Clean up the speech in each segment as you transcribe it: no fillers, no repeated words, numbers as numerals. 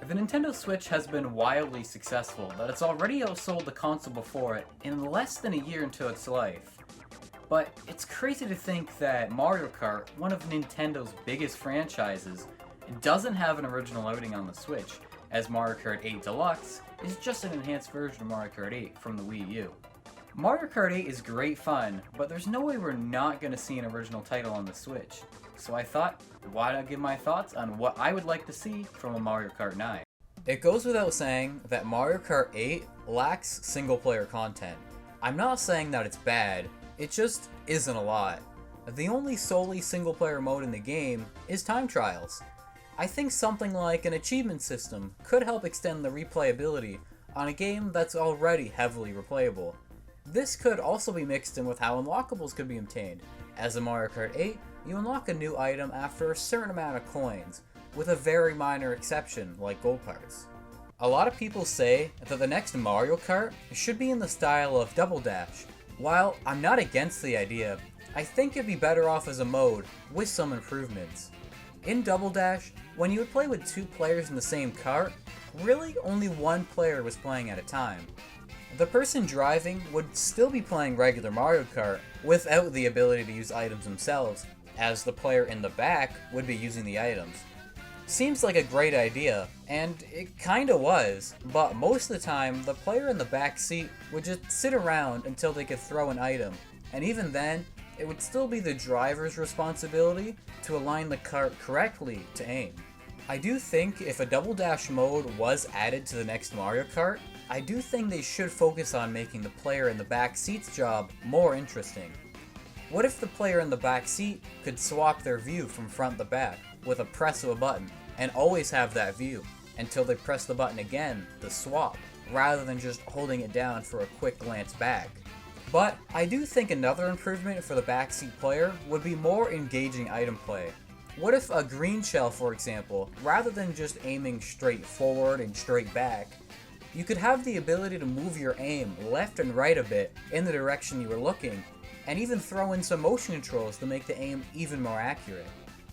The Nintendo Switch has been wildly successful, but it's already outsold the console before it in less than a year into its life. But it's crazy to think that Mario Kart, one of Nintendo's biggest franchises, doesn't have an original outing on the Switch, as Mario Kart 8 Deluxe is just an enhanced version of Mario Kart 8 from the Wii U. Mario Kart 8 is great fun, but there's no way we're not going to see an original title on the Switch. So I thought, why not give my thoughts on what I would like to see from a Mario Kart 9? It goes without saying that Mario Kart 8 lacks single-player content. I'm not saying that it's bad, it just isn't a lot. The only solely single-player mode in the game is time trials. I think something like an achievement system could help extend the replayability on a game that's already heavily replayable. This could also be mixed in with how unlockables could be obtained. As in Mario Kart 8, you unlock a new item after a certain amount of coins, with a very minor exception like gold parts. A lot of people say that the next Mario Kart should be in the style of Double Dash. While I'm not against the idea, I think it'd be better off as a mode with some improvements. In Double Dash, when you would play with two players in the same kart, really only one player was playing at a time. The person driving would still be playing regular Mario Kart without the ability to use items themselves, as the player in the back would be using the items. Seems like a great idea, and it kinda was, but most of the time the player in the back seat would just sit around until they could throw an item, and even then, it would still be the driver's responsibility to align the kart correctly to aim. I do think if a Double Dash mode was added to the next Mario Kart, I do think they should focus on making the player in the back seat's job more interesting. What if the player in the back seat could swap their view from front to back with a press of a button, and always have that view until they press the button again to swap, rather than just holding it down for a quick glance back? But I do think another improvement for the backseat player would be more engaging item play. What if a green shell, for example, rather than just aiming straight forward and straight back, you could have the ability to move your aim left and right a bit in the direction you were looking, and even throw in some motion controls to make the aim even more accurate.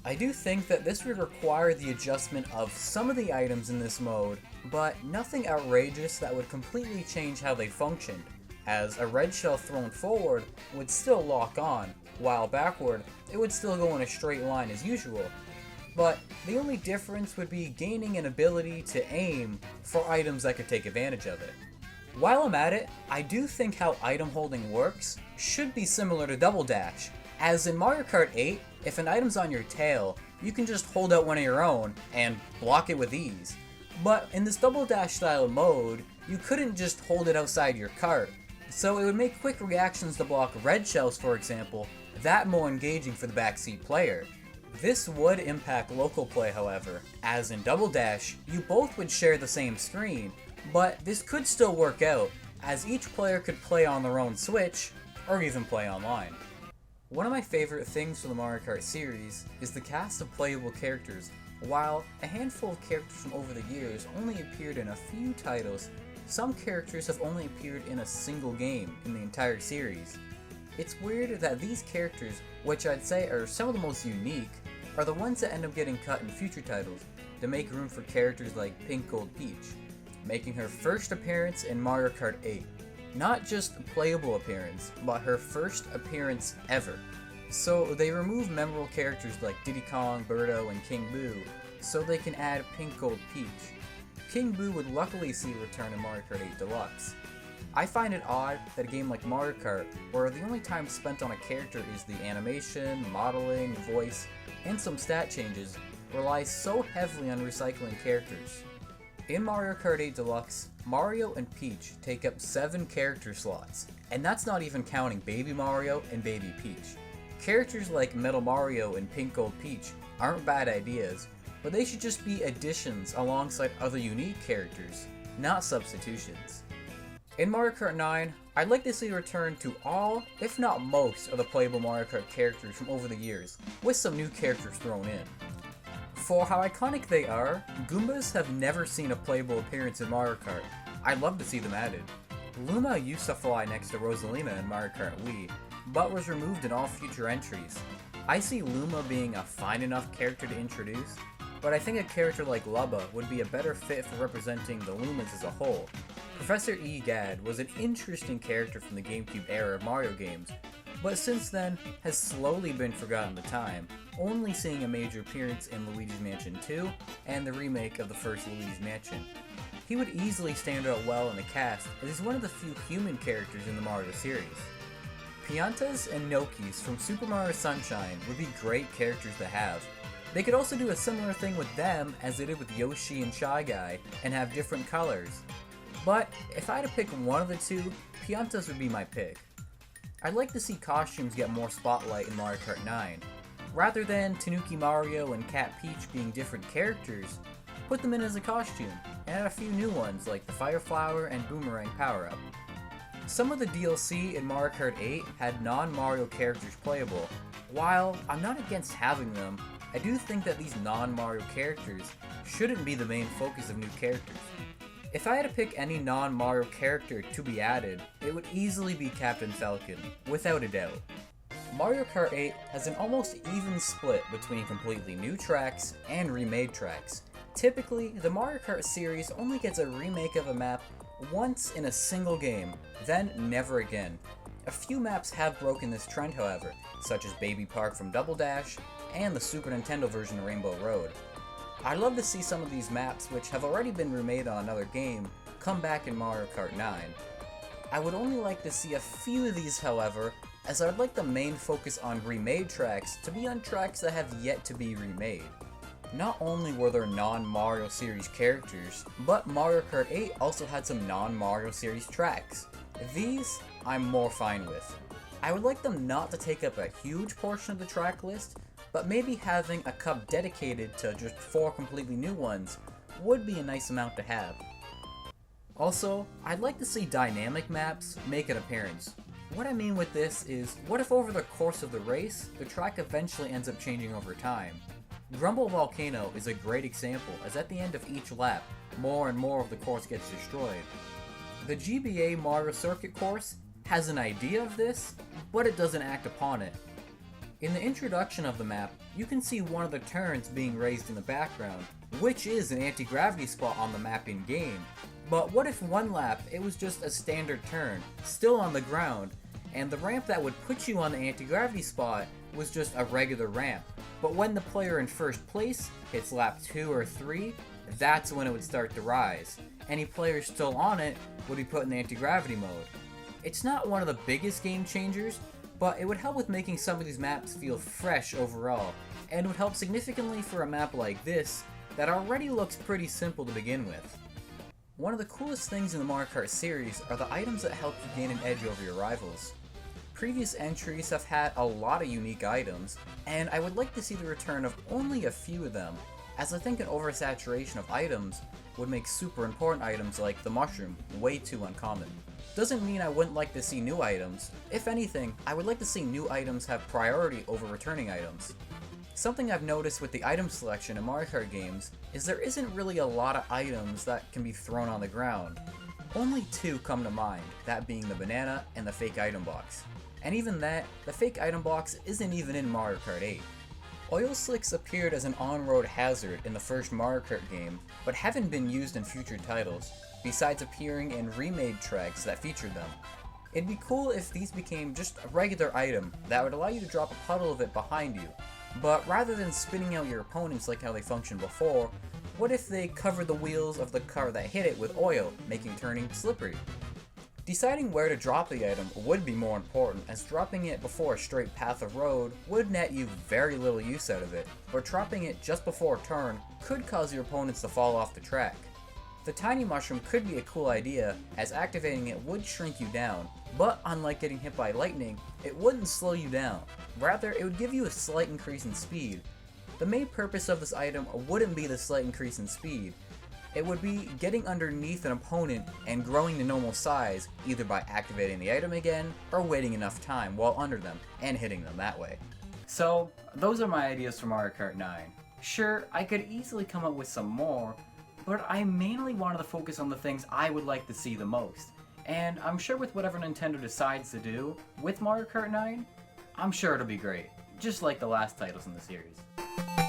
I do think that this would require the adjustment of some of the items in this mode, but nothing outrageous that would completely change how they functioned, as a red shell thrown forward would still lock on, while backward it would still go in a straight line as usual. But the only difference would be gaining an ability to aim for items that could take advantage of it. While I'm at it, I do think how item holding works should be similar to Double Dash, as in Mario Kart 8, if an item's on your tail, you can just hold out one of your own and block it with ease. But in this Double Dash style mode, you couldn't just hold it outside your cart, so it would make quick reactions to block red shells, for example, that more engaging for the backseat player. This would impact local play, however, as in Double Dash, you both would share the same screen, but this could still work out, as each player could play on their own Switch, or even play online. One of my favorite things from the Mario Kart series is the cast of playable characters. While a handful of characters from over the years only appeared in a few titles, some characters have only appeared in a single game in the entire series. It's weird that these characters, which I'd say are some of the most unique, are the ones that end up getting cut in future titles to make room for characters like Pink Gold Peach, making her first appearance in Mario Kart 8. Not just a playable appearance, but her first appearance ever. So they remove memorable characters like Diddy Kong, Birdo, and King Boo, so they can add Pink Gold Peach. King Boo would luckily see a return in Mario Kart 8 Deluxe. I find it odd that a game like Mario Kart, where the only time spent on a character is the animation, modeling, voice, and some stat changes, relies so heavily on recycling characters. In Mario Kart 8 Deluxe, Mario and Peach take up 7 character slots, and that's not even counting Baby Mario and Baby Peach. Characters like Metal Mario and Pink Gold Peach aren't bad ideas, but they should just be additions alongside other unique characters, not substitutions. In Mario Kart 9, I'd like to see a return to all, if not most, of the playable Mario Kart characters from over the years, with some new characters thrown in. For how iconic they are, Goombas have never seen a playable appearance in Mario Kart. I'd love to see them added. Luma used to fly next to Rosalina in Mario Kart Wii, but was removed in all future entries. I see Luma being a fine enough character to introduce, but I think a character like Lubba would be a better fit for representing the Lumines as a whole. Professor Egad was an interesting character from the GameCube era of Mario games, but since then has slowly been forgotten to time, only seeing a major appearance in Luigi's Mansion 2 and the remake of the first Luigi's Mansion. He would easily stand out well in the cast as he's one of the few human characters in the Mario series. Piranhas and Nokis from Super Mario Sunshine would be great characters to have. They could also do a similar thing with them as they did with Yoshi and Shy Guy and have different colors. But if I had to pick one of the two, Piranhas would be my pick. I'd like to see costumes get more spotlight in Mario Kart 9. Rather than Tanuki Mario and Cat Peach being different characters, put them in as a costume, and add a few new ones like the Fire Flower and Boomerang power-up. Some of the DLC in Mario Kart 8 had non-Mario characters playable. While I'm not against having them, I do think that these non-Mario characters shouldn't be the main focus of new characters. If I had to pick any non-Mario character to be added, it would easily be Captain Falcon, without a doubt. Mario Kart 8 has an almost even split between completely new tracks and remade tracks. Typically, the Mario Kart series only gets a remake of a map once in a single game, then never again. A few maps have broken this trend, however, such as Baby Park from Double Dash and the Super Nintendo version of Rainbow Road. I'd love to see some of these maps, which have already been remade on another game, come back in Mario Kart 9. I would only like to see a few of these, however, as I'd like the main focus on remade tracks to be on tracks that have yet to be remade. Not only were there non-Mario series characters, but Mario Kart 8 also had some non-Mario series tracks. These, I'm more fine with. I would like them not to take up a huge portion of the track list, but maybe having a cup dedicated to just 4 completely new ones would be a nice amount to have. Also, I'd like to see dynamic maps make an appearance. What I mean with this is, what if over the course of the race, the track eventually ends up changing over time? Grumble Volcano is a great example, as at the end of each lap, more and more of the course gets destroyed. The GBA Mario Circuit course has an idea of this, but it doesn't act upon it. In the introduction of the map, you can see one of the turns being raised in the background, which is an anti-gravity spot on the map in-game. But what if one lap it was just a standard turn, still on the ground, and the ramp that would put you on the anti-gravity spot was just a regular ramp? But when the player in first place hits lap 2 or 3, that's when it would start to rise. Any player still on it would be put in the anti-gravity mode. It's not one of the biggest game changers, but it would help with making some of these maps feel fresh overall, and would help significantly for a map like this that already looks pretty simple to begin with. One of the coolest things in the Mario Kart series are the items that help you gain an edge over your rivals. Previous entries have had a lot of unique items, and I would like to see the return of only a few of them, as I think an oversaturation of items would make super important items like the mushroom way too uncommon. Doesn't mean I wouldn't like to see new items. If anything, I would like to see new items have priority over returning items. Something I've noticed with the item selection in Mario Kart games is there isn't really a lot of items that can be thrown on the ground. Only 2 come to mind, that being the banana and the fake item box. And even that, the fake item box isn't even in Mario Kart 8. Oil slicks appeared as an on-road hazard in the first Mario Kart game, but haven't been used in future titles, besides appearing in remade tracks that featured them. It'd be cool if these became just a regular item that would allow you to drop a puddle of it behind you, but rather than spinning out your opponents like how they functioned before, what if they covered the wheels of the car that hit it with oil, making turning slippery? Deciding where to drop the item would be more important, as dropping it before a straight path of road would net you very little use out of it, but dropping it just before a turn could cause your opponents to fall off the track. The tiny mushroom could be a cool idea, as activating it would shrink you down, but unlike getting hit by lightning, it wouldn't slow you down. Rather, it would give you a slight increase in speed. The main purpose of this item wouldn't be the slight increase in speed. It would be getting underneath an opponent and growing to normal size, either by activating the item again, or waiting enough time while under them, and hitting them that way. So, those are my ideas for Mario Kart 9. Sure, I could easily come up with some more, but I mainly wanted to focus on the things I would like to see the most. And I'm sure with whatever Nintendo decides to do with Mario Kart 9, I'm sure it'll be great, just like the last titles in the series.